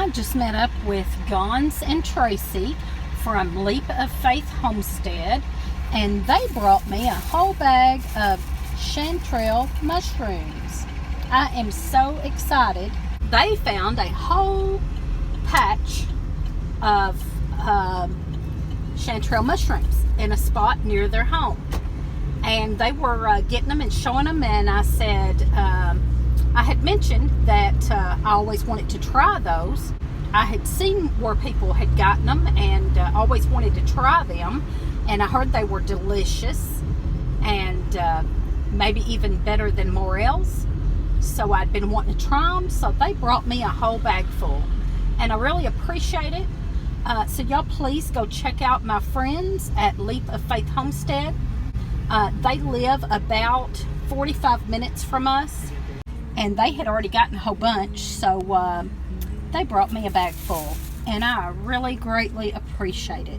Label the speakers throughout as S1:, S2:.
S1: I just met up with Gonz and Tracy from Leap of Faith Homestead, and they brought me a whole bag of chanterelle mushrooms. I am so excited. They found a whole patch of chanterelle mushrooms in a spot near their home, and they were getting them and showing them, and I said, I had mentioned that I always wanted to try those. I had seen where people had gotten them and always wanted to try them, and I heard they were delicious and maybe even better than morels. So I'd been wanting to try them, so they brought me a whole bag full, and I really appreciate it. So y'all please go check out my friends at Leap of Faith Homestead. They live about 45 minutes from us, and they had already gotten a whole bunch, so they brought me a bag full, and I really greatly appreciate it.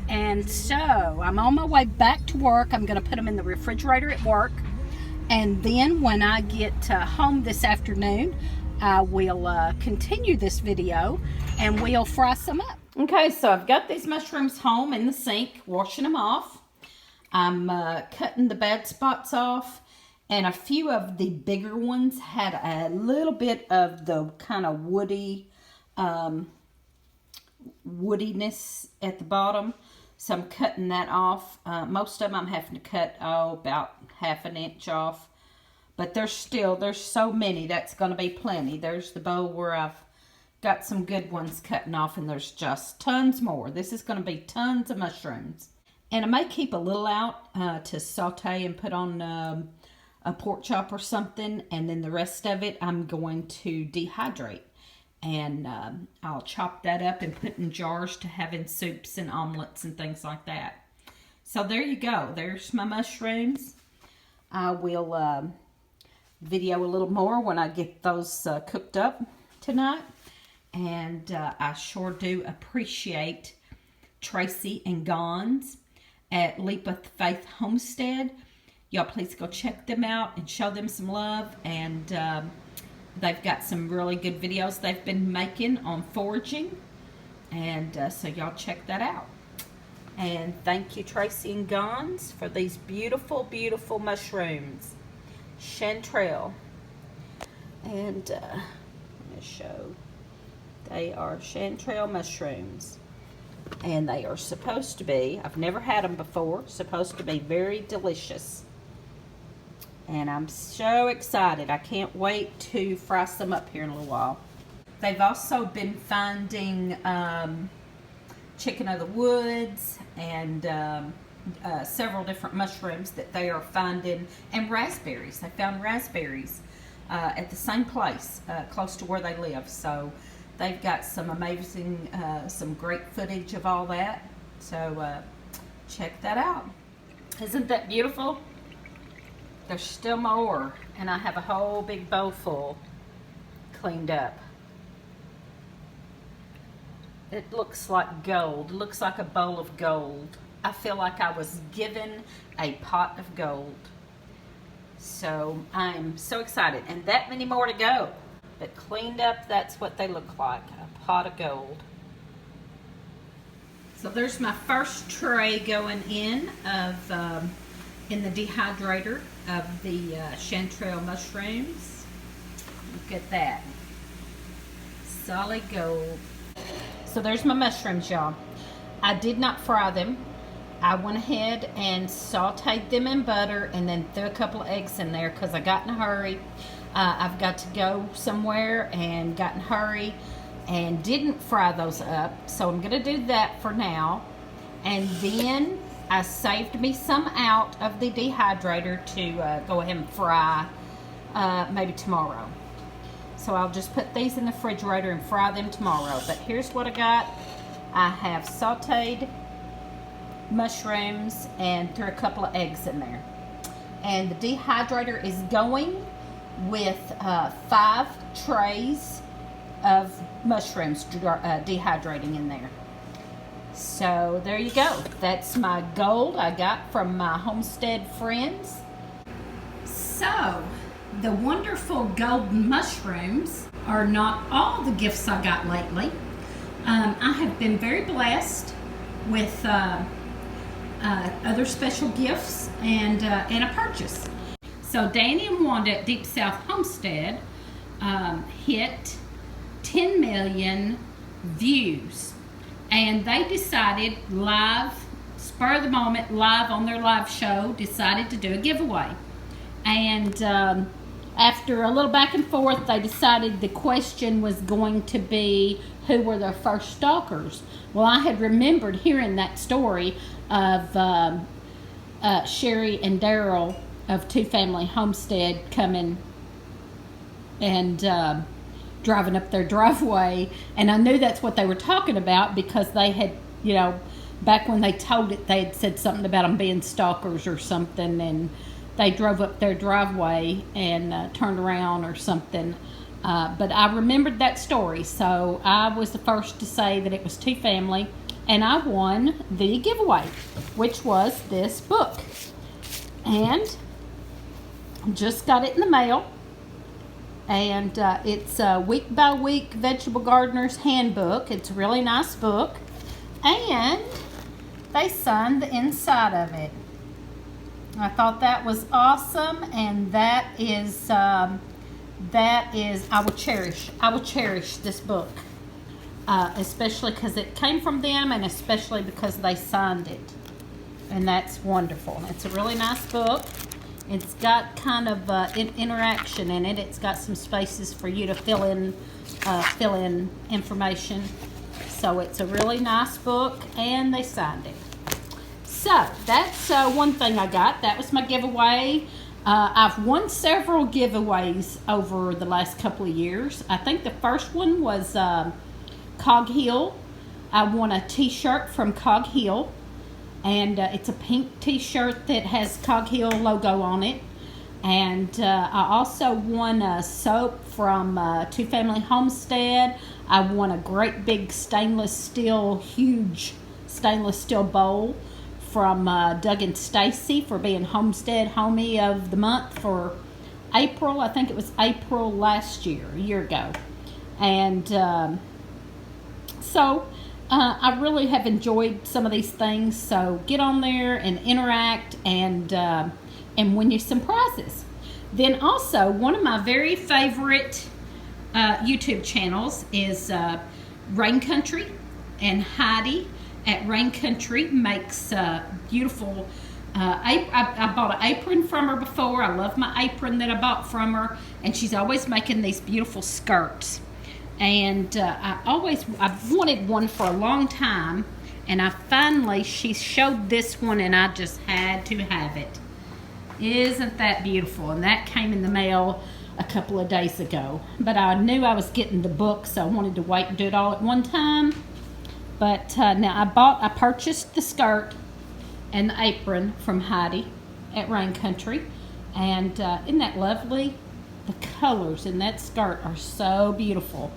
S1: And so I'm on my way back to work. I'm going to put them in the refrigerator at work, and then when I get home this afternoon, I will continue this video and we'll fry some up. Okay, so I've got these mushrooms home in the sink, washing them off. I'm cutting the bad spots off, and a few of the bigger ones had a little bit of the kind of woodiness at the bottom, so I'm cutting that off. Most of them I'm having to cut about half an inch off, but there's so many, that's going to be plenty. There's the bowl where I've got some good ones cutting off, and there's just tons more. This is going to be tons of mushrooms, and I may keep a little out to saute and put on a pork chop or something, and then the rest of it I'm going to dehydrate, and I'll chop that up and put in jars to have in soups and omelets and things like that. So there you go. There's my mushrooms. I will video a little more when I get those cooked up tonight, and I sure do appreciate Tracy and Gonz at Leap of Faith Homestead. Y'all please go check them out and show them some love, and they've got some really good videos they've been making on foraging, and so y'all check that out. And thank you, Tracy and Gonz, for these beautiful, beautiful mushrooms, chanterelle. And let me show, they are chanterelle mushrooms, and they are supposed to be, I've never had them before, supposed to be very delicious. And I'm so excited. I can't wait to fry some up here in a little while. They've also been finding chicken of the woods and several different mushrooms that they are finding, and raspberries. They found raspberries at the same place, close to where they live. So they've got some amazing, some great footage of all that. So check that out. Isn't that beautiful? There's still more, and I have a whole big bowl full cleaned up. It looks like gold. It looks like a bowl of gold. I feel like I was given a pot of gold. So I'm so excited, and that many more to go. But cleaned up, that's what they look like, a pot of gold. So there's my first tray going in of in the dehydrator of the chanterelle mushrooms. Look at that, solid gold. So there's my mushrooms, y'all. I did not fry them. I went ahead and sauteed them in butter, and then threw a couple of eggs in there because I got in a hurry. I've got to go somewhere and got in a hurry and didn't fry those up, so I'm gonna do that for now. And then I saved me some out of the dehydrator to go ahead and fry maybe tomorrow. So I'll just put these in the refrigerator and fry them tomorrow. But here's what I got. I have sauteed mushrooms and threw a couple of eggs in there. And the dehydrator is going with 5 trays of mushrooms dehydrating in there. So there you go. That's my gold I got from my homestead friends. So The wonderful golden mushrooms are not all the gifts I got lately. I have been very blessed with other special gifts and a purchase. So Danny and Wanda at Deep South Homestead hit 10 million views, and they decided live, spur of the moment, live on their live show, decided to do a giveaway. And after a little back and forth, they decided the question was going to be who were their first stalkers. Well, I had remembered hearing that story of Sherry and Daryl of Two Family Homestead coming and driving up their driveway, and I knew that's what they were talking about because they had, you know, back when they told it, they had said something about them being stalkers or something, and they drove up their driveway and turned around or something. But I remembered that story, so I was the first to say that it was Two Family, and I won the giveaway, which was this book. And just got it in the mail, and it's a week by week vegetable gardener's handbook. It's a really nice book, and they signed the inside of it. I thought that was awesome, and that is I will cherish this book, especially because it came from them, and especially because they signed it, and that's wonderful. It's a really nice book. It's got kind of interaction in it. It's got some spaces for you to fill in information. So it's a really nice book, and they signed it. So that's one thing I got. That was my giveaway. I've won several giveaways over the last couple of years. I think the first one was Cog Hill. I won a t-shirt from Cog Hill, and it's a pink t-shirt that has Cog Hill logo on it. And I also won a soap from Two Family Homestead. I won a great big huge stainless steel bowl from Doug and Stacy for being Homestead Homie of the Month for April. I think it was April last year, a year ago. And so I really have enjoyed some of these things. So get on there and interact and win you some prizes. Then also, one of my very favorite YouTube channels is Rain Country, and Heidi at Rain Country makes beautiful I bought an apron from her before. I love my apron that I bought from her, and she's always making these beautiful skirts. And I've wanted one for a long time, and she showed this one, and I just had to have it. Isn't that beautiful? And that came in the mail a couple of days ago. But I knew I was getting the book, so I wanted to wait and do it all at one time. But now I purchased the skirt and the apron from Heidi at Rain Country. And isn't that lovely? The colors in that skirt are so beautiful.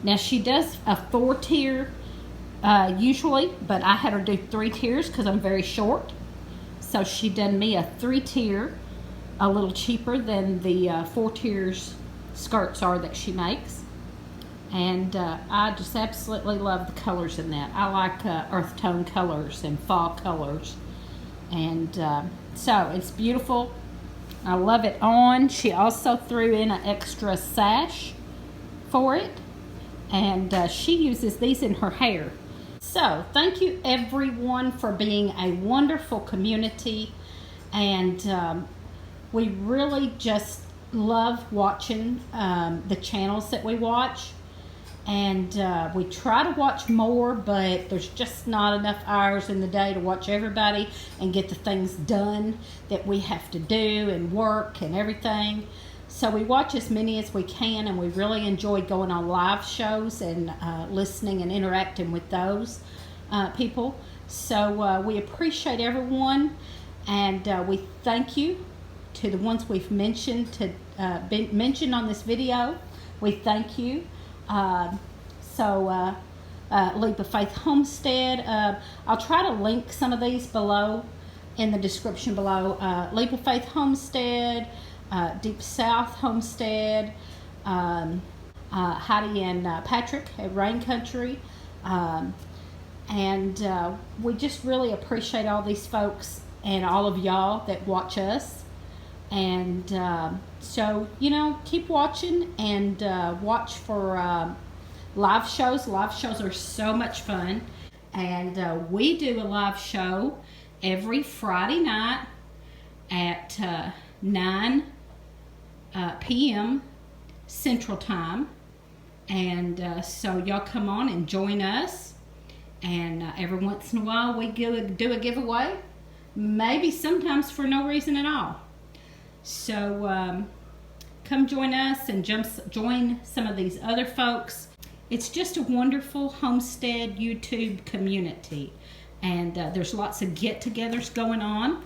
S1: Now she does a 4-tier usually, but I had her do 3 tiers because I'm very short. So she done me a 3-tier, a little cheaper than the 4 tiers skirts are that she makes. And I just absolutely love the colors in that. I like earth tone colors and fall colors. And so it's beautiful. I love it on. She also threw in an extra sash for it. And she uses these in her hair. So thank you everyone for being a wonderful community. And we really just love watching the channels that we watch. And we try to watch more, but there's just not enough hours in the day to watch everybody and get the things done that we have to do and work and everything. So we watch as many as we can, and we really enjoy going on live shows and listening and interacting with those people. So we appreciate everyone, and we thank you to the ones we've mentioned been mentioned on this video. We thank you. Leap of Faith Homestead. I'll try to link some of these below in the description below. Leap of Faith Homestead, Deep South Homestead, Heidi and Patrick at Rain Country. And we just really appreciate all these folks and all of y'all that watch us. And so, you know, keep watching and watch for live shows. Live shows are so much fun. And we do a live show every Friday night at 9 p.m. Central Time. And so y'all come on and join us. And every once in a while we do a giveaway. Maybe sometimes for no reason at all. So come join us and join some of these other folks. It's just a wonderful homestead YouTube community. And there's lots of get-togethers going on.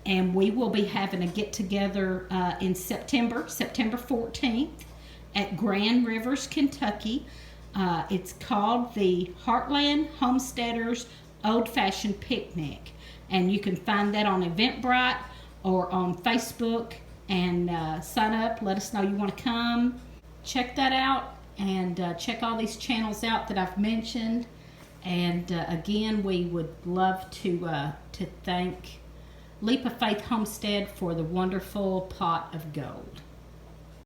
S1: And we will be having a get-together in September 14th at Grand Rivers, Kentucky. It's called the Heartland Homesteaders Old-Fashioned Picnic. And you can find that on Eventbrite or on Facebook, and sign up, let us know you want to come. Check that out, and check all these channels out that I've mentioned. And again, we would love to thank Leap of Faith Homestead for the wonderful pot of gold.